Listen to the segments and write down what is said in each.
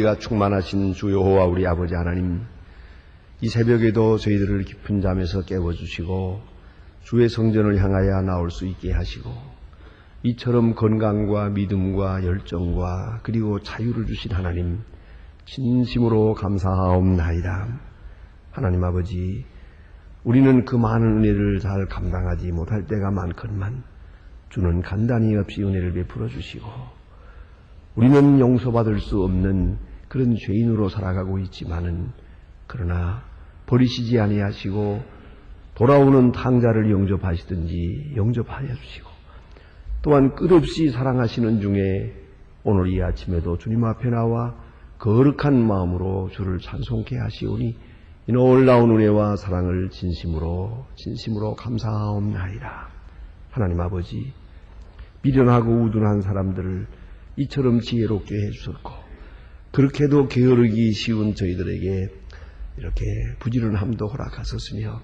가 충만하신 주 여호와 우리 아버지 하나님, 이 새벽에도 저희들을 깊은 잠에서 깨워주시고 주의 성전을 향하여 나올 수 있게 하시고 이처럼 건강과 믿음과 열정과 그리고 자유를 주신 하나님, 진심으로 감사하옵나이다. 하나님 아버지, 우리는 그 많은 은혜를 잘 감당하지 못할 때가 많건만 주는 간단히 없이 은혜를 베풀어 주시고 우리는 용서받을 수 없는 그런 죄인으로 살아가고 있지만은 그러나 버리시지 아니하시고 돌아오는 탕자를 영접하시든지 영접하여 주시고 또한 끝없이 사랑하시는 중에 오늘 이 아침에도 주님 앞에 나와 거룩한 마음으로 주를 찬송케 하시오니 이 놀라운 은혜와 사랑을 진심으로 감사하옵나이다. 하나님 아버지, 미련하고 우둔한 사람들을 이처럼 지혜롭게 해주셨고 그렇게도 게으르기 쉬운 저희들에게 이렇게 부지런함도 허락하셨으며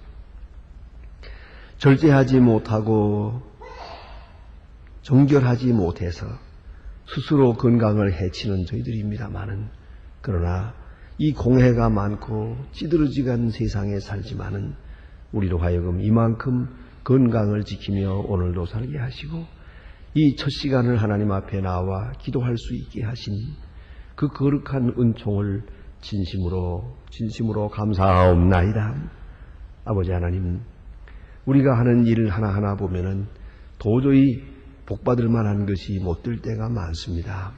절제하지 못하고 정결하지 못해서 스스로 건강을 해치는 저희들입니다마는 그러나 이 공해가 많고 찌들어지간 세상에 살지만은 우리로 하여금 이만큼 건강을 지키며 오늘도 살게 하시고 이 첫 시간을 하나님 앞에 나와 기도할 수 있게 하신 그 거룩한 은총을 진심으로 감사하옵나이다. 아버지 하나님, 우리가 하는 일 하나하나 보면은 도저히 복받을 만한 것이 못 될 때가 많습니다.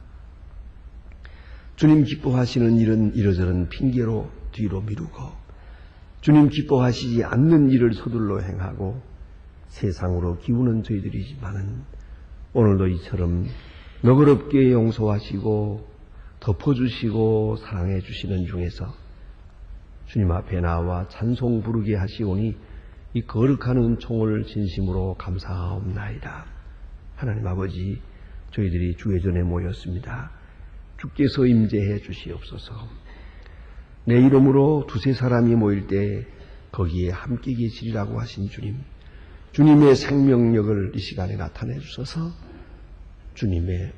주님 기뻐하시는 일은 이러저런 핑계로 뒤로 미루고 주님 기뻐하시지 않는 일을 서둘러 행하고 세상으로 기우는 저희들이지만은 오늘도 이처럼 너그럽게 용서하시고 덮어주시고 사랑해 주시는 중에서 주님 앞에 나와 찬송 부르게 하시오니 이 거룩한 은총을 진심으로 감사하옵나이다. 하나님 아버지, 저희들이 주의 전에 모였습니다. 주께서 임재해 주시옵소서. 내 이름으로 두세 사람이 모일 때 거기에 함께 계시리라고 하신 주님, 주님의 생명력을 이 시간에 나타내 주셔서 주님의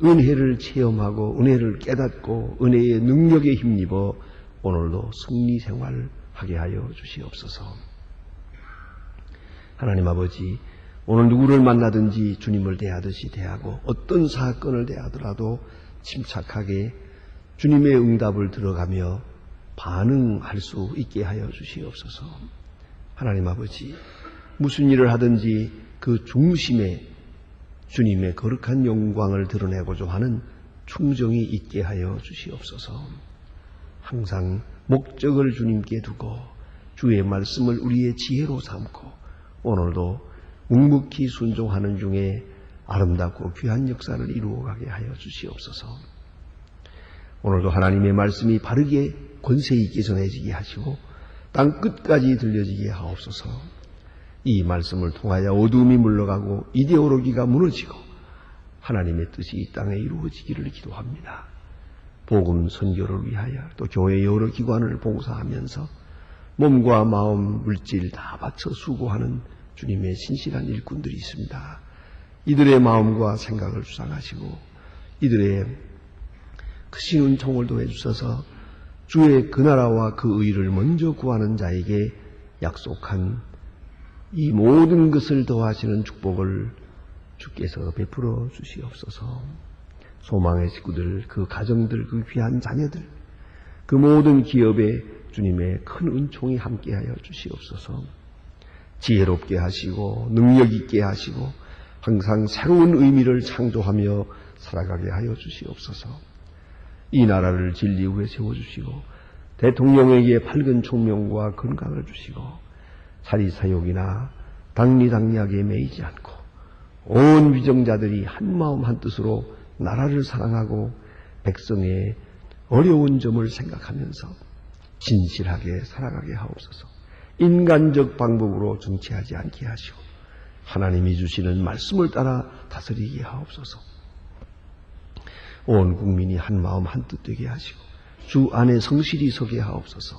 은혜를 체험하고 은혜를 깨닫고 은혜의 능력에 힘입어 오늘도 승리 생활하게 하여 주시옵소서. 하나님 아버지, 오늘 누구를 만나든지 주님을 대하듯이 대하고 어떤 사건을 대하더라도 침착하게 주님의 응답을 들어가며 반응할 수 있게 하여 주시옵소서. 하나님 아버지, 무슨 일을 하든지 그 중심에 주님의 거룩한 영광을 드러내고자 하는 충정이 있게 하여 주시옵소서. 항상 목적을 주님께 두고 주의 말씀을 우리의 지혜로 삼고 오늘도 묵묵히 순종하는 중에 아름답고 귀한 역사를 이루어가게 하여 주시옵소서. 오늘도 하나님의 말씀이 바르게 권세 있게 전해지게 하시고 땅 끝까지 들려지게 하옵소서. 이 말씀을 통하여 어둠이 물러가고 이데올로기가 무너지고 하나님의 뜻이 이 땅에 이루어지기를 기도합니다. 복음 선교를 위하여 또 교회 여러 기관을 봉사하면서 몸과 마음, 물질 다 바쳐 수고하는 주님의 신실한 일꾼들이 있습니다. 이들의 마음과 생각을 주장하시고 이들의 크신 은총을 더해 주셔서 주의 그 나라와 그 의를 먼저 구하는 자에게 약속한 이 모든 것을 더하시는 축복을 주께서 베풀어 주시옵소서. 소망의 식구들, 그 가정들, 그 귀한 자녀들, 그 모든 기업에 주님의 큰 은총이 함께하여 주시옵소서. 지혜롭게 하시고 능력 있게 하시고 항상 새로운 의미를 창조하며 살아가게 하여 주시옵소서. 이 나라를 진리 위에 세워주시고 대통령에게 밝은 총명과 건강을 주시고 사리사욕이나 당리당략에 매이지 않고 온 위정자들이 한마음 한뜻으로 나라를 사랑하고 백성의 어려운 점을 생각하면서 진실하게 살아가게 하옵소서. 인간적 방법으로 정치하지 않게 하시고 하나님이 주시는 말씀을 따라 다스리게 하옵소서. 온 국민이 한마음 한뜻 되게 하시고 주 안에 성실히 서게 하옵소서.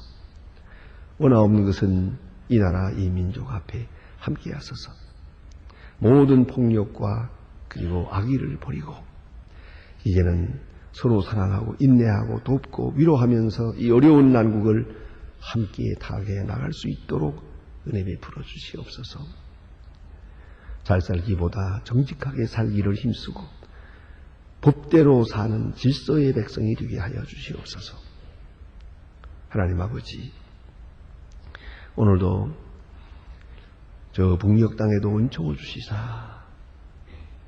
원하옵는 것은 이 나라 이 민족 앞에 함께 하소서. 모든 폭력과 그리고 악의를 버리고 이제는 서로 사랑하고 인내하고 돕고 위로하면서 이 어려운 난국을 함께 타개해 나갈 수 있도록 은혜 베풀어 주시옵소서. 잘 살기보다 정직하게 살기를 힘쓰고 법대로 사는 질서의 백성이 되게 하여 주시옵소서. 하나님 아버지, 오늘도 저 북녘 땅에도 은총을 주시사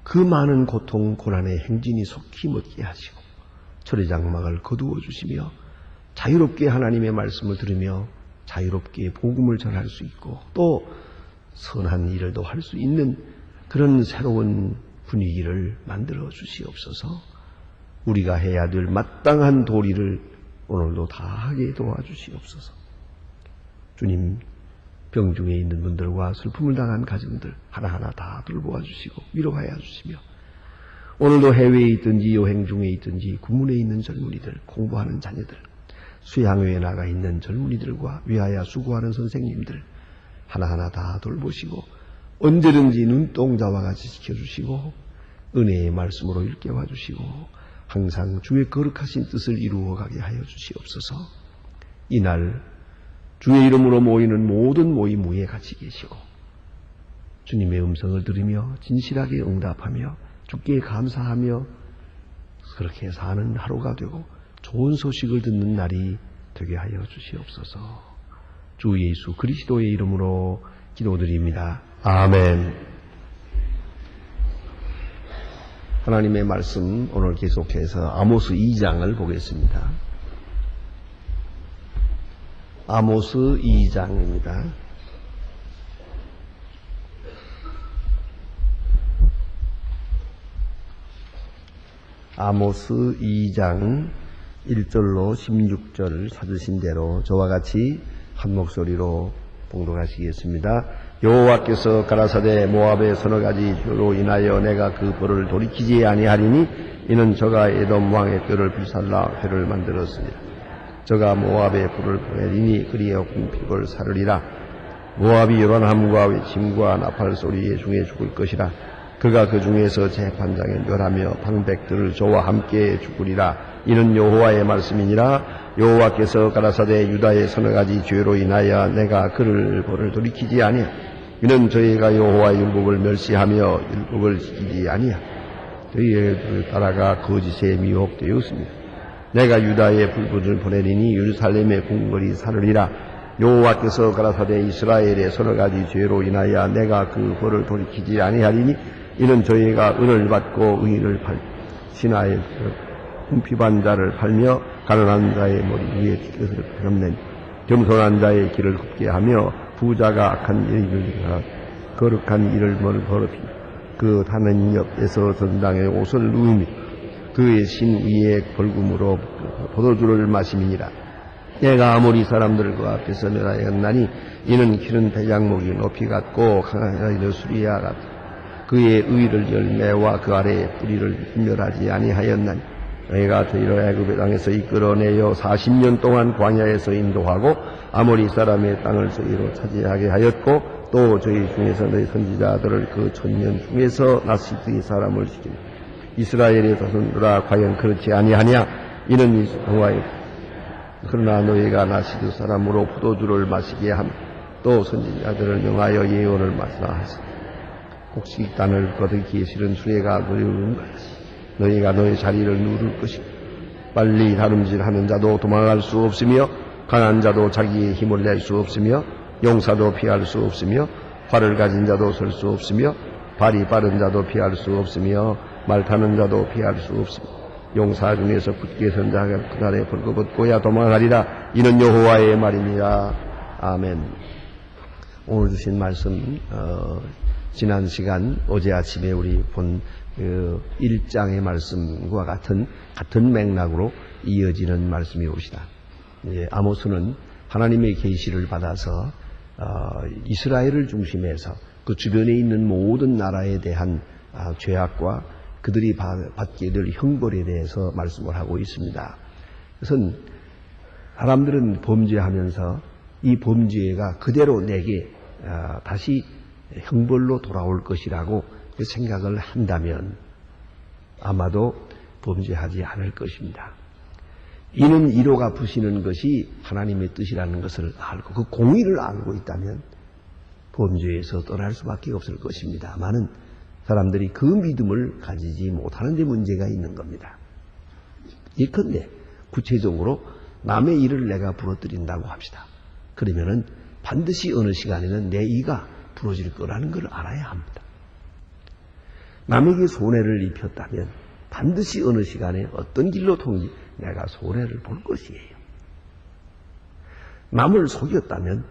그 많은 고통 고난의 행진이 속히 멎게 하시고 철의 장막을 거두어 주시며 자유롭게 하나님의 말씀을 들으며 자유롭게 복음을 전할 수 있고 또 선한 일을 또 할 수 있는 그런 새로운 분위기를 만들어 주시옵소서. 우리가 해야 될 마땅한 도리를 오늘도 다 하게 도와주시옵소서. 주님, 병중에 있는 분들과 슬픔을 당한 가정들 하나하나 다 돌보아 주시고 위로하여 주시며 오늘도 해외에 있든지 여행 중에 있든지 군문에 있는 젊은이들, 공부하는 자녀들, 수양회에 나가 있는 젊은이들과 위하여 수고하는 선생님들 하나하나 다 돌보시고 언제든지 눈동자와 같이 지켜주시고 은혜의 말씀으로 일깨워 주시고 항상 주의 거룩하신 뜻을 이루어가게 하여 주시옵소서. 이날 주의 이름으로 모이는 모든 모임 위에 같이 계시고 주님의 음성을 들으며 진실하게 응답하며 주께 감사하며 그렇게 사는 하루가 되고 좋은 소식을 듣는 날이 되게 하여 주시옵소서. 주 예수 그리스도의 이름으로 기도드립니다. 아멘. 하나님의 말씀 오늘 계속해서 아모스 2장을 보겠습니다. 아모스 2장입니다. 아모스 2장 1절로 16절 찾으신 대로 저와 같이 한 목소리로 봉독하시겠습니다. 여호와께서 가라사대 모압의 서너 가지 죄로 인하여 내가 그 벌을 돌이키지 아니하리니 이는 저가 에돔 왕의 뼈를 불살라 회를 만들었으니라. 저가 모압의 불을 보내리니 그리하여 궁핍을 사르리라. 모압이 요란함과 외침과 나팔 소리의 중에 죽을 것이라. 그가 그 중에서 재판장에 멸하며 방백들을 저와 함께 죽으리라. 이는 여호와의 말씀이니라. 여호와께서 가라사대 유다의 서너 가지 죄로 인하여 내가 그를 벌을 돌이키지 아니하. 이는 저희가 여호와의 율법을 멸시하며 율법을 지키지 아니하. 저희의 따라가 거짓에 미혹되었습니다. 내가 유다의 불꽃을 보내리니 예루살렘의 궁궐이 사르리라. 여호와께서 가라사대 이스라엘의 서너 가지 죄로 인하여 내가 그 벌을 돌이키지 아니하리니 이는 저희가 은을 받고 의를 팔 신하의 궁핍한 자를 팔며 가난한 자의 머리 위에 티켓을 펴놓는 겸손한 자의 길을 굽게 하며 부자가 악한 일을 거룩한 일을 더럽히 그 타는 옆에서 전당에 옷을 누우며 그의 신 위에 벌금으로 포도주를 마심이니라. 내가 아모리 사람들과 앞에서 멸하였나니 이는 기른 배장목이 높이 같고 강한 수리야 같다. 그의 의를 열매와 그 아래의 뿌리를 멸하지 아니하였나니 너희가 저희를 애굽의 땅에서 이끌어내어 40년 동안 광야에서 인도하고 아모리 사람의 땅을 저희로 차지하게 하였고 또 저희 중에서 너희 선지자들을 그 1000년 중에서 나시드의 사람을 시키니 이스라엘의 자손들아 과연 그렇지 아니하냐. 이는 여호와의 그러나 너희가 나시드 사람으로 포도주를 마시게 함 또 선지자들을 명하여 예언을 마시라 하시. 혹시 땅을 거두기 싫은 수레가 누르는 것이 너희가 너희 자리를 누를 것이고 빨리 다름질하는 자도 도망할 수 없으며 강한 자도 자기의 힘을 낼 수 없으며 용사도 피할 수 없으며 활을 가진 자도 설 수 없으며 발이 빠른 자도 피할 수 없으며 말 타는 자도 피할 수 없으며 용사 중에서 굳게 선 자가 그날에 벌거벗고야 도망하리라. 이는 여호와의 말입니다. 아멘. 오늘 주신 말씀 지난 시간 어제 아침에 우리 본 1장의 말씀과 같은 맥락으로 이어지는 말씀이옵시다. 아모스는 하나님의 계시를 받아서 이스라엘을 중심해서 그 주변에 있는 모든 나라에 대한 죄악과 그들이 받게 될 형벌에 대해서 말씀을 하고 있습니다. 그것은 사람들은 범죄하면서 이 범죄가 그대로 내게 다시 형벌로 돌아올 것이라고 생각을 한다면 아마도 범죄하지 않을 것입니다. 이는 이로 갚으시는 것이 하나님의 뜻이라는 것을 알고 그 공의를 알고 있다면 범죄에서 떠날 수밖에 없을 것입니다. 많은 사람들이 그 믿음을 가지지 못하는 데 문제가 있는 겁니다. 예컨대 구체적으로 남의 일을 내가 부러뜨린다고 합시다. 그러면은 반드시 어느 시간에는 내 이가 부러질 거라는 걸 알아야 합니다. 남에게 손해를 입혔다면 반드시 어느 시간에 어떤 길로 통지 내가 손해를 볼 것이에요. 남을 속였다면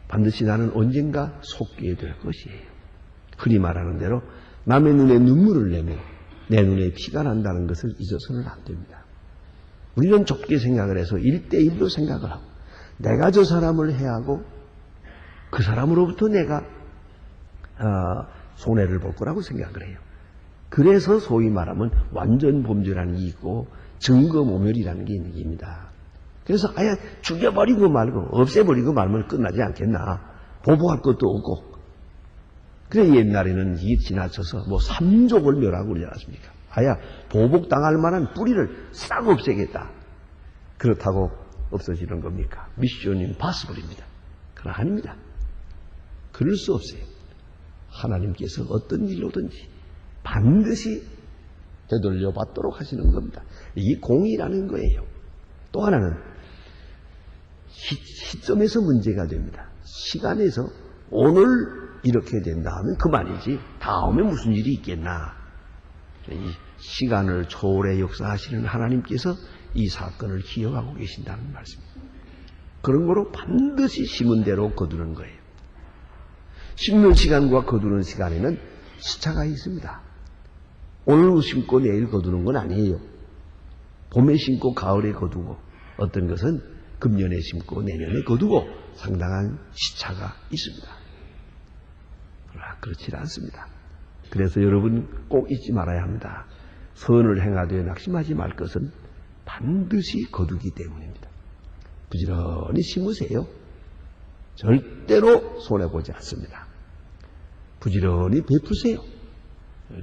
반드시 나는 언젠가 속게 될 것이에요. 흔히 말하는 대로 남의 눈에 눈물을 내면 내 눈에 피가 난다는 것을 잊어서는 안 됩니다. 우리는 좁게 생각을 해서 1대1로 생각을 하고 내가 저 사람을 해하고 그 사람으로부터 내가 손해를 볼 거라고 생각을 해요. 그래서 소위 말하면 완전 범죄라는 게 있고 증거모멸이라는 게 있는 겁니다. 그래서 아예 죽여버리고 말고 없애버리고 말면 끝나지 않겠나. 보복할 것도 없고. 그래 옛날에는 이게 지나쳐서 뭐 3족을 멸하고 그러지 않았습니까? 아예 보복당할 만한 뿌리를 싹 없애겠다. 그렇다고 없어지는 겁니까? 미션 임파서블입니다. 그러나 아닙니다. 그럴 수 없어요. 하나님께서 어떤 일로든지 반드시 되돌려 받도록 하시는 겁니다. 이게 공의라는 거예요. 또 하나는 시점에서 문제가 됩니다. 시간에서 오늘 이렇게 된다 하면 그만이지 다음에 무슨 일이 있겠나. 이 시간을 초월해 역사하시는 하나님께서 이 사건을 기억하고 계신다는 말씀입니다. 그런 거로 반드시 심은 대로 거두는 거예요. 심는 시간과 거두는 시간에는 시차가 있습니다. 오늘 심고 내일 거두는 건 아니에요. 봄에 심고 가을에 거두고 어떤 것은 금년에 심고 내년에 거두고 상당한 시차가 있습니다. 그러나 그렇지 않습니다. 그래서 여러분 꼭 잊지 말아야 합니다. 선을 행하되 낙심하지 말 것은 반드시 거두기 때문입니다. 부지런히 심으세요. 절대로 손해보지 않습니다. 부지런히 베푸세요.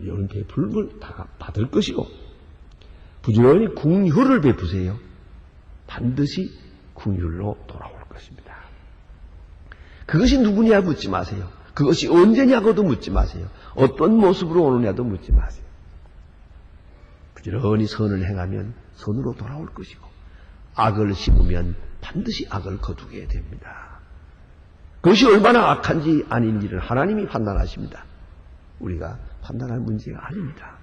이런 베풀을 다 받을 것이고 부지런히 궁휼을 베푸세요. 반드시 궁휼로 돌아올 것입니다. 그것이 누구냐 묻지 마세요. 그것이 언제냐고도 묻지 마세요. 어떤 모습으로 오느냐도 묻지 마세요. 부지런히 선을 행하면 선으로 돌아올 것이고 악을 심으면 반드시 악을 거두게 됩니다. 그것이 얼마나 악한지 아닌지를 하나님이 판단하십니다. 우리가 판단할 문제가 아닙니다.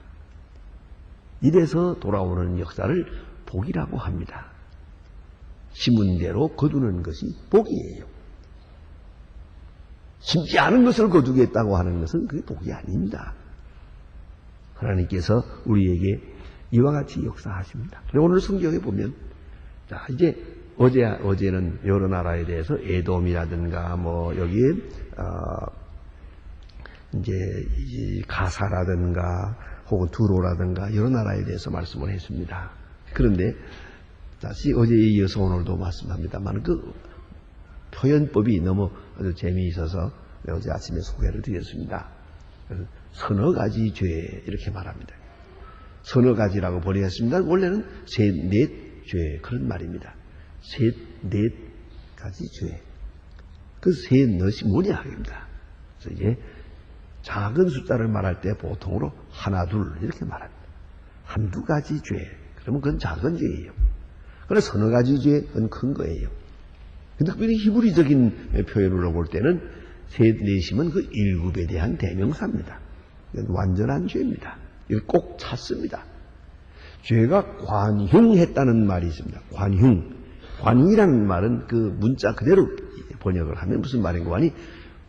이래서 돌아오는 역사를 복이라고 합니다. 심은 대로 거두는 것이 복이에요. 심지 않은 것을 거두겠다고 하는 것은 그게 복이 아닙니다. 하나님께서 우리에게 이와 같이 역사하십니다. 오늘 성경에 보면, 자, 이제 어제는 여러 나라에 대해서 에돔이라든가 뭐 여기에 이제 가사라든가 혹은 두로라든가 여러 나라에 대해서 말씀을 했습니다. 그런데 다시 어제에 이어서 오늘도 말씀합니다만 그 표현법이 너무 아주 재미있어서 어제 아침에 소개를 드렸습니다. 서너 가지 죄 이렇게 말합니다. 서너 가지라고 번역했습니다. 원래는 셋, 넷 죄 그런 말입니다. 셋, 넷 가지 죄. 그 셋, 넷이 뭐냐 합니다. 그래서 이제 작은 숫자를 말할 때 보통으로 하나, 둘 이렇게 말합니다. 한두 가지 죄. 그러면 그건 작은 죄예요. 그러나 서너 가지 죄 그건 큰 거예요. 근데 특별히 히브리적인 표현으로 볼 때는 셋, 넷이면 그 일곱에 대한 대명사입니다. 이건 완전한 죄입니다. 이걸 꼭 찾습니다. 죄가 관흉했다는 말이 있습니다. 관흉. 관흉이라는 말은 그 문자 그대로 번역을 하면 무슨 말인고 하니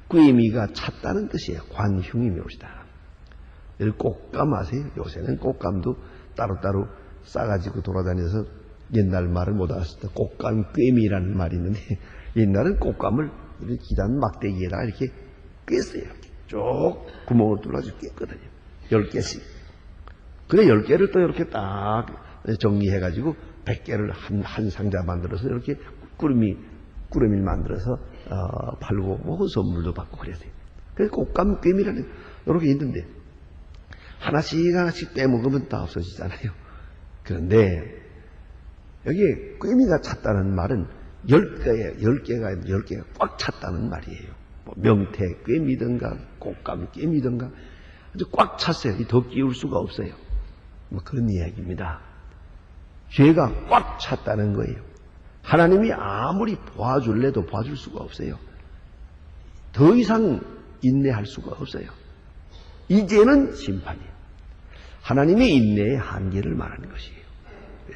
꾀미가 찼다는 뜻이에요. 관흉이 묘시다. 이걸 꽃감 아세요? 요새는 꽃감도 따로따로 싸가지고 돌아다녀서 옛날 말을 못 알았을 때 꽃감 꾀미라는 말이 있는데 옛날은 꽃감을 기단 막대기에다가 이렇게 꿰어요. 이렇게 쭉 구멍을 뚫어서 꿰거든요. 10개씩. 그래 10개를 또 이렇게 딱 정리해가지고 100개를 한 상자 만들어서 이렇게 꾸러미를 만들어서 팔고 뭐 선물도 받고 그랬어요. 그래서 꽃감 꿰미라는 이렇게 있는데 하나씩 빼먹으면 다 없어지잖아요. 그런데 여기에 꿰미가 찼다는 말은 10개가 꽉 찼다는 말이에요. 뭐 명태 꿰미든가 꽃감 꿰미든가 아주 꽉 찼어요. 더 끼울 수가 없어요. 뭐 그런 이야기입니다. 죄가 꽉 찼다는 거예요. 하나님이 아무리 도와줄래도 도와줄 수가 없어요. 더 이상 인내할 수가 없어요. 이제는 심판이에요. 하나님의 인내의 한계를 말하는 것이에요.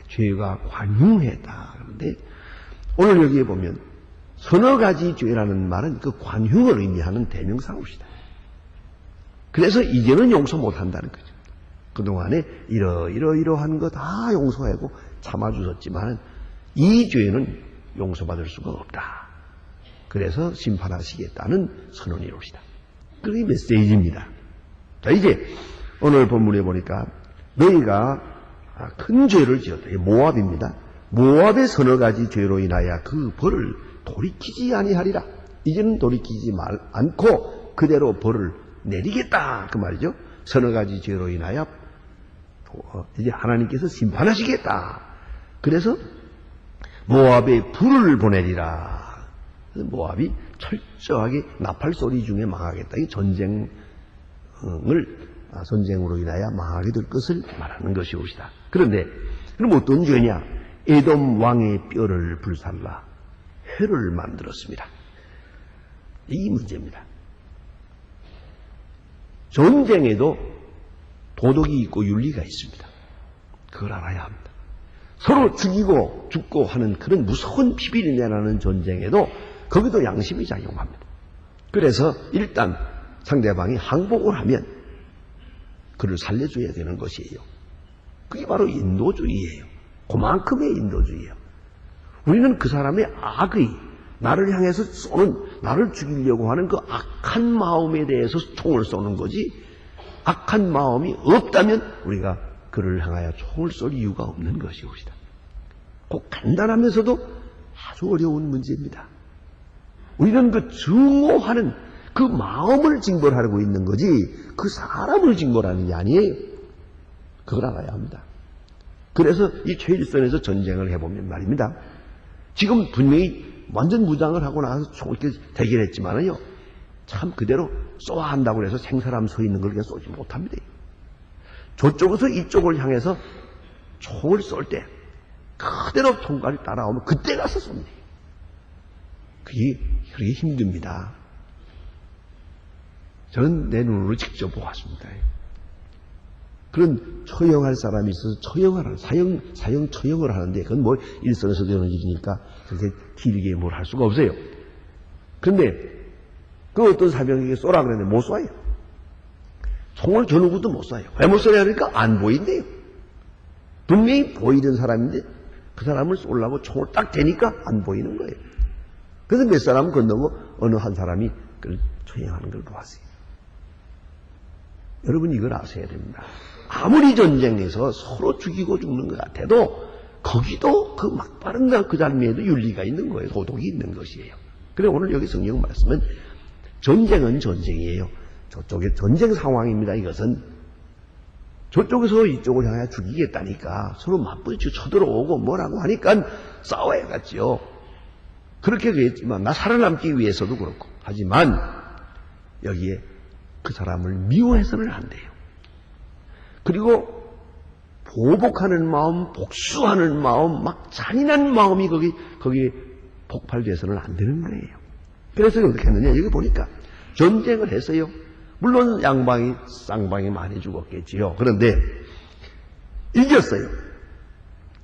죄가 관흉했다. 그런데 오늘 여기에 보면 서너 가지 죄라는 말은 그 관흉을 의미하는 대명사입니다. 그래서 이제는 용서 못한다는 거죠. 그동안에 이러한 거 다 용서하고 참아주셨지만 이 죄는 용서받을 수가 없다. 그래서 심판하시겠다는 선언이옵시다. 그게 메시지입니다. 자, 이제 오늘 본문에 보니까 너희가 큰 죄를 지었다. 모압입니다. 모압의 서너 가지 죄로 인하여 그 벌을 돌이키지 아니하리라. 이제는 돌이키지 않고 그대로 벌을 내리겠다. 그 말이죠. 서너 가지 죄로 인하여 이제 하나님께서 심판하시겠다. 그래서 모압에 불을 보내리라. 모압이 철저하게 나팔 소리 중에 망하겠다. 이 전쟁으로 인하여 망하게 될 것을 말하는 것이옵시다. 그런데 그럼 어떤 죄냐? 에돔 왕의 뼈를 불살라 회를 만들었습니다. 이 문제입니다. 전쟁에도 도덕이 있고 윤리가 있습니다. 그걸 알아야 합니다. 서로 죽이고 죽고 하는 그런 무서운 피비린내 나는 전쟁에도 거기도 양심이 작용합니다. 그래서 일단 상대방이 항복을 하면 그를 살려줘야 되는 것이에요. 그게 바로 인도주의예요. 그만큼의 인도주의예요. 우리는 그 사람의 악의 나를 향해서 쏘는 나를 죽이려고 하는 그 악한 마음에 대해서 총을 쏘는 거지 악한 마음이 없다면 우리가 그를 향하여 총을 쏠 이유가 없는 것이옵시다. 꼭 간단하면서도 아주 어려운 문제입니다. 우리는 그 증오하는 그 마음을 징벌하려고 있는 거지 그 사람을 징벌하는 게 아니에요. 그걸 알아야 합니다. 그래서 이 최일선에서 전쟁을 해보면 말입니다. 지금 분명히 완전 무장을 하고 나서 총을 대결했지만은요, 참 그대로 쏘아 한다고 해서 생사람 서 있는 걸 그냥 쏘지 못합니다. 저쪽에서 이쪽을 향해서 총을 쏠 때 그대로 총알이 따라오면 그때 가서 쏩니다. 그게 힘듭니다. 저는 내 눈으로 직접 보았습니다. 그런 처형할 사람이 있어서 사형 처형을 하는데 그건 뭐 일선에서 되는 일이니까 그렇게 길게 뭘 할 수가 없어요. 그런데 그 어떤 사병에게 쏘라 그랬는데 못 쏴요. 총을 저 누구도 못 쏴요. 왜 못 쏘냐 그러니까 안 보인대요. 분명히 보이는 사람인데 그 사람을 쏘려고 총을 딱 대니까 안 보이는 거예요. 그래서 몇 사람은 건너고 어느 한 사람이 그걸 처형하는 걸 보았어요. 여러분 이걸 아셔야 됩니다. 아무리 전쟁에서 서로 죽이고 죽는 것 같아도 거기도 그 막바른 그 장면에도 윤리가 있는 거예요. 도덕이 있는 것이에요. 그래 오늘 여기 성경 말씀은 전쟁은 전쟁이에요. 저쪽에 전쟁 상황입니다. 이것은 저쪽에서 이쪽을 향해 죽이겠다니까 서로 맞부딪혀 쳐들어오고 뭐라고 하니까 싸워야겠지요. 그렇게 되었지만 나 살아남기 위해서도 그렇고 하지만 여기에 그 사람을 미워해서는 안 돼요. 그리고 보복하는 마음, 복수하는 마음, 막 잔인한 마음이 거기에 폭발돼서는 안 되는 거예요. 그래서 어떻게 했느냐 여기 보니까 전쟁을 했어요. 물론 양방이 쌍방이 많이 죽었겠지요. 그런데 이겼어요.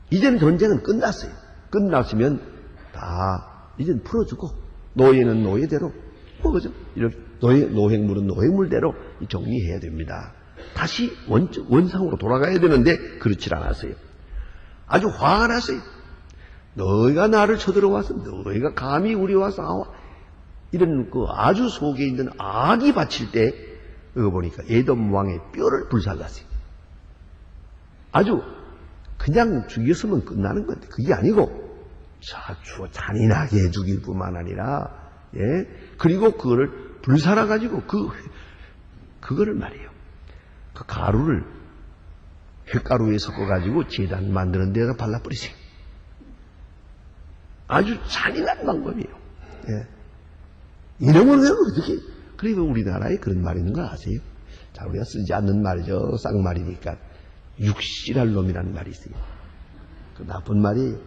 이제는 전쟁은 끝났어요. 끝났으면 다 이제는 풀어주고 노예는 노예대로 그죠? 이렇게 노획물은 노획물대로 정리해야 됩니다. 다시 원상으로 돌아가야 되는데 그렇지 않았어요. 아주 화가 났어요. 너희가 나를 쳐들어와서 너희가 감히 우리와 싸워 이런 그 아주 속에 있는 악이 바칠 때 여기 보니까 에돔 왕의 뼈를 불살랐어요. 아주 그냥 죽였으면 끝나는 건데 그게 아니고 잔인하게 죽일 뿐만 아니라 그리고 그거를 불살아가지고 그거를 말이에요. 그 가루를 횟가루에 섞어가지고 제단 만드는 데다 발라버리세요. 아주 잔인한 방법이에요. 예. 이러면 왜 어떻게, 그리고 우리나라에 그런 말이 있는 거 아세요? 자, 우리가 쓰지 않는 말이죠. 쌍말이니까. 육실할 놈이라는 말이 있어요. 그 나쁜 말이에요.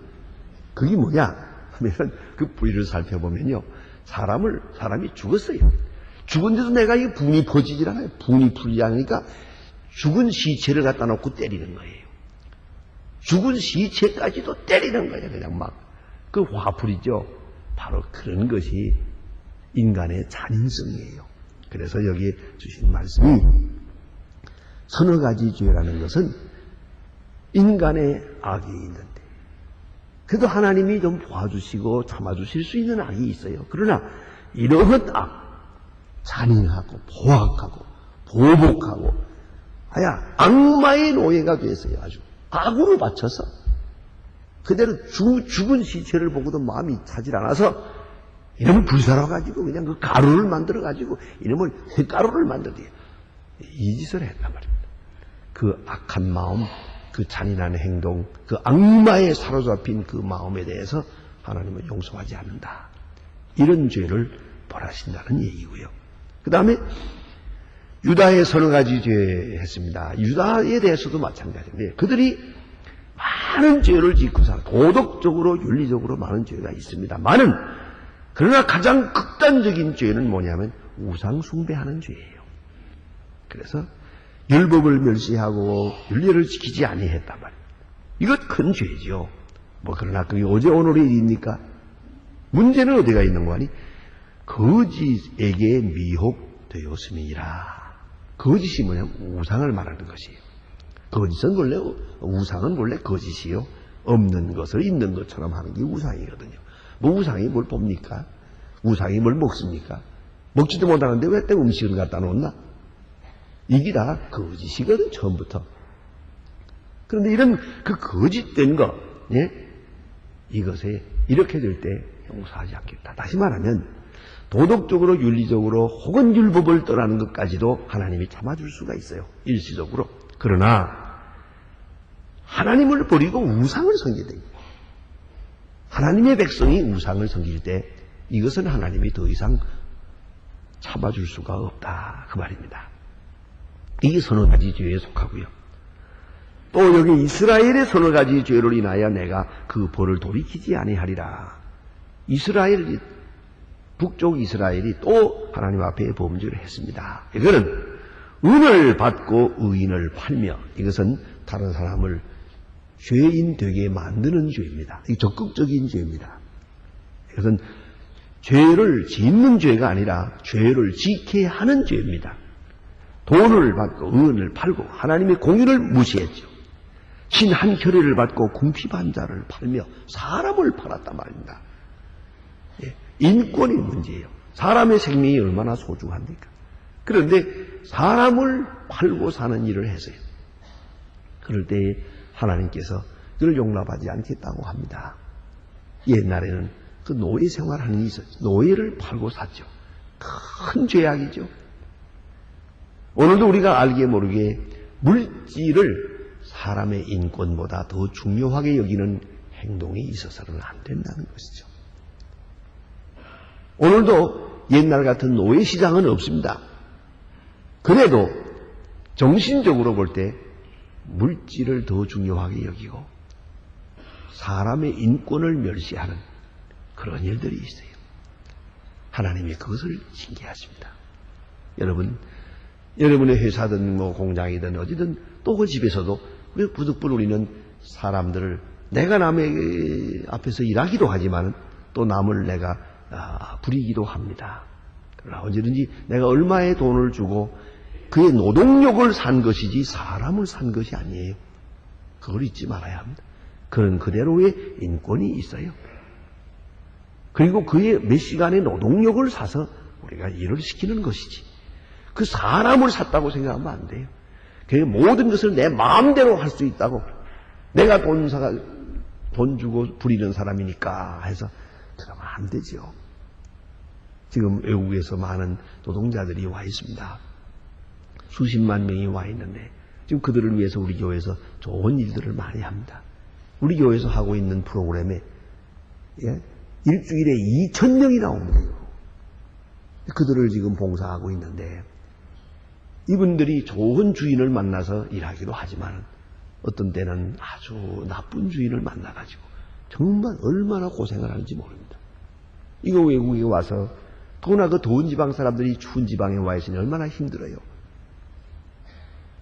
그게 뭐냐? 하면 그 뿌리를 살펴보면요. 사람이 죽었어요. 죽은데도 내가 이 분이 퍼지질 않아요. 분이 풀지 않으니까 죽은 시체를 갖다 놓고 때리는 거예요. 죽은 시체까지도 때리는 거예요. 그냥 막. 그 화풀이죠. 바로 그런 것이 인간의 잔인성이에요. 그래서 여기에 주신 말씀이 서너 가지 죄라는 것은 인간의 악이 있는데 그래도 하나님이 좀 도와주시고 참아주실 수 있는 악이 있어요. 그러나 이러한 악, 잔인하고 포악하고 보복하고 하야 악마의 노예가 됐어요. 아주 악으로 바쳐서 그대로 죽은 시체를 보고도 마음이 차질 않아서 이놈을 불살아가지고 그냥 그 가루를 만들어가지고 이놈을 횟가루를 만들어요. 이 짓을 했단 말입니다. 그 악한 마음, 그 잔인한 행동, 그 악마에 사로잡힌 그 마음에 대해서 하나님은 용서하지 않는다. 이런 죄를 벌하신다는 얘기고요. 그 다음에 유다의 서너 가지 죄 했습니다. 유다에 대해서도 마찬가지인데 그들이 많은 죄를 짓고서 도덕적으로 윤리적으로 많은 죄가 있습니다만은 그러나 가장 극단적인 죄는 뭐냐면 우상 숭배하는 죄예요. 그래서 율법을 멸시하고 윤리를 지키지 아니했단 말이에요. 이것 큰 죄죠. 뭐 그러나 그게 어제 오늘의 일입니까? 문제는 어디가 있는 거 아니? 거짓에게 미혹되었음이라. 거짓이 뭐냐면 우상을 말하는 것이에요. 거짓은 원래 우상은 원래 거짓이요. 없는 것을 있는 것처럼 하는 게 우상이거든요. 뭐 우상이 뭘 봅니까? 우상이 뭘 먹습니까? 먹지도 못하는데 왜 때 음식을 갖다 놓나? 이게 다 거짓이거든 처음부터. 그런데 이런 그 거짓된 거, 예? 이것에 이렇게 될 때 용서하지 않겠다. 다시 말하면 도덕적으로 윤리적으로 혹은 율법을 떠나는 것까지도 하나님이 참아줄 수가 있어요. 일시적으로. 그러나 하나님을 버리고 우상을 섬기게 됩니다. 하나님의 백성이 우상을 섬길 때 이것은 하나님이 더 이상 참아줄 수가 없다. 그 말입니다. 이게 서너 가지 죄에 속하고요. 또 여기 이스라엘의 서너 가지 죄를 인하여 내가 그 벌을 돌이키지 아니하리라. 이스라엘, 북쪽 이스라엘이 또 하나님 앞에 범죄를 했습니다. 이거는 은을 받고 의인을 팔며 이것은 다른 사람을 죄인 되게 만드는 죄입니다. 이 적극적인 죄입니다. 이것은 죄를 짓는 죄가 아니라 죄를 지게 하는 죄입니다. 돈을 받고 은을 팔고 하나님의 공의를 무시했죠. 신 한 켤레를 받고 궁핍한 자를 팔며 사람을 팔았단 말입니다. 예, 인권이 문제예요. 사람의 생명이 얼마나 소중합니까? 그런데 사람을 팔고 사는 일을 했어요. 그럴 때 하나님께서 그를 용납하지 않겠다고 합니다. 옛날에는 그 노예 생활하는 게 있었죠. 노예를 팔고 샀죠. 큰 죄악이죠. 오늘도 우리가 알게 모르게 물질을 사람의 인권보다 더 중요하게 여기는 행동이 있어서는 안 된다는 것이죠. 오늘도 옛날 같은 노예 시장은 없습니다. 그래도 정신적으로 볼 때 물질을 더 중요하게 여기고 사람의 인권을 멸시하는 그런 일들이 있어요. 하나님이 그것을 징계하십니다. 여러분의 회사든 뭐 공장이든 어디든 또 그 집에서도 왜 부득불 우리는 사람들을 내가 남의 앞에서 일하기도 하지만 또 남을 내가 부리기도 합니다. 그러나 언제든지 내가 얼마의 돈을 주고 그의 노동력을 산 것이지 사람을 산 것이 아니에요. 그걸 잊지 말아야 합니다. 그런 그대로의 인권이 있어요. 그리고 그의 몇 시간의 노동력을 사서 우리가 일을 시키는 것이지. 그 사람을 샀다고 생각하면 안 돼요. 그 모든 것을 내 마음대로 할 수 있다고. 내가 돈 주고 부리는 사람이니까 해서 그러면 안 되죠. 지금 외국에서 많은 노동자들이 와 있습니다. 수십만 명이 와 있는데 지금 그들을 위해서 우리 교회에서 좋은 일들을 많이 합니다. 우리 교회에서 하고 있는 프로그램에 일주일에 2,000명이 나옵니다. 그들을 지금 봉사하고 있는데 이분들이 좋은 주인을 만나서 일하기도 하지만 어떤 때는 아주 나쁜 주인을 만나가지고 정말 얼마나 고생을 하는지 모릅니다. 이거 외국에 와서 더구나 그 더운 지방 사람들이 추운 지방에 와 있으니 얼마나 힘들어요.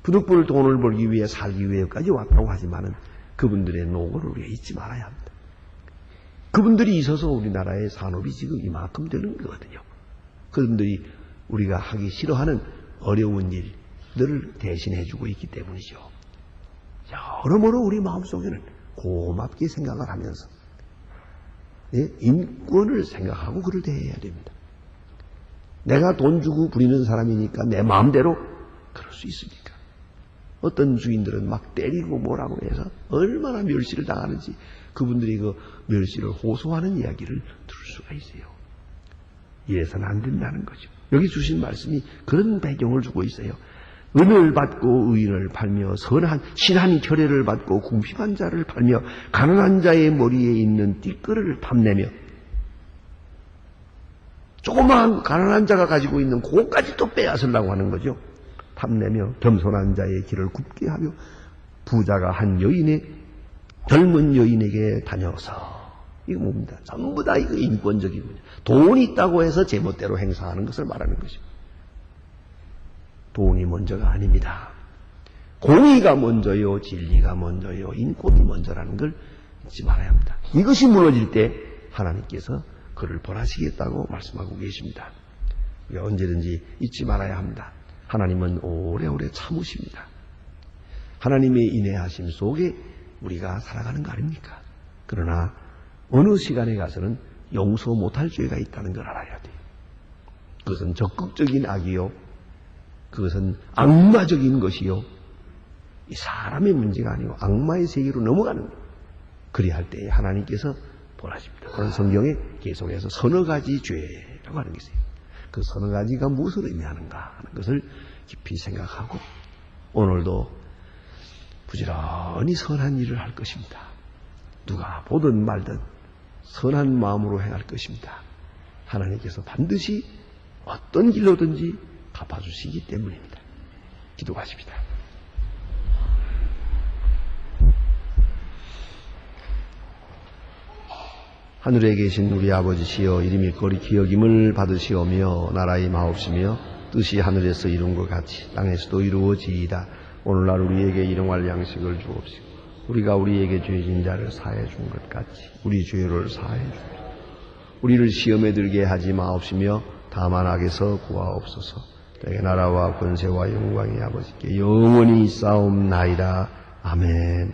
부득불 돈을 벌기 위해 살기 위해까지 왔다고 하지만은 그분들의 노고를 우리가 잊지 말아야 합니다. 그분들이 있어서 우리나라의 산업이 지금 이만큼 되는 거거든요. 그분들이 우리가 하기 싫어하는 어려운 일들을 대신해주고 있기 때문이죠. 여러모로 우리 마음속에는 고맙게 생각을 하면서 인권을 생각하고 그를 대해야 됩니다. 내가 돈 주고 부리는 사람이니까 내 마음대로 그럴 수 있습니까? 어떤 주인들은 막 때리고 뭐라고 해서 얼마나 멸시를 당하는지 그분들이 그 멸시를 호소하는 이야기를 들을 수가 있어요. 이래서는 안 된다는 거죠. 여기 주신 말씀이 그런 배경을 주고 있어요. 은을 받고 의인을 팔며 선한 신한 혈애를 받고 궁핍한 자를 팔며 가난한 자의 머리에 있는 띠끌을 탐내며 조그마한 가난한 자가 가지고 있는 그것까지 또 빼앗으려고 하는 거죠. 탐내며 겸손한 자의 길을 굽게 하며 부자가 한 젊은 여인에게 다녀서 이거 뭡니다. 전부 다 이거 인권적이군요. 돈이 있다고 해서 제멋대로 행사하는 것을 말하는 것이죠. 돈이 먼저가 아닙니다. 공의가 먼저요, 진리가 먼저요, 인권이 먼저라는 걸 잊지 말아야 합니다. 이것이 무너질 때 하나님께서 그를 벌하시겠다고 말씀하고 계십니다. 우리가 언제든지 잊지 말아야 합니다. 하나님은 오래오래 참으십니다. 하나님의 인내하심 속에 우리가 살아가는 거 아닙니까? 그러나 어느 시간에 가서는 용서 못할 죄가 있다는 걸 알아야 돼요. 그것은 적극적인 악이요. 그것은 악마적인 것이요. 이 사람의 문제가 아니고 악마의 세계로 넘어가는 거예요. 그리할 때에 하나님께서 벌하십니다. 그런 성경에 계속해서 서너 가지 죄라고 하는 게 있어요. 그 서너 가지가 무엇을 의미하는가 하는 것을 깊이 생각하고 오늘도 부지런히 선한 일을 할 것입니다. 누가 보든 말든 선한 마음으로 행할 것입니다. 하나님께서 반드시 어떤 길로든지 갚아주시기 때문입니다. 기도하십니다. 하늘에 계신 우리 아버지시여 이름이 거리 기억임을 받으시오며 나라의 마옵시며 뜻이 하늘에서 이룬 것 같이 땅에서도 이루어지이다. 오늘날 우리에게 일용할 양식을 주옵시고 우리가 우리에게 죄진 자를 사해 준 것 같이 우리 죄를 사해 주옵시고 우리를 시험에 들게 하지 마옵시며 다만 악에서 구하옵소서. 내게 나라와 권세와 영광이 아버지께 영원히 있사옵나이다. 아멘.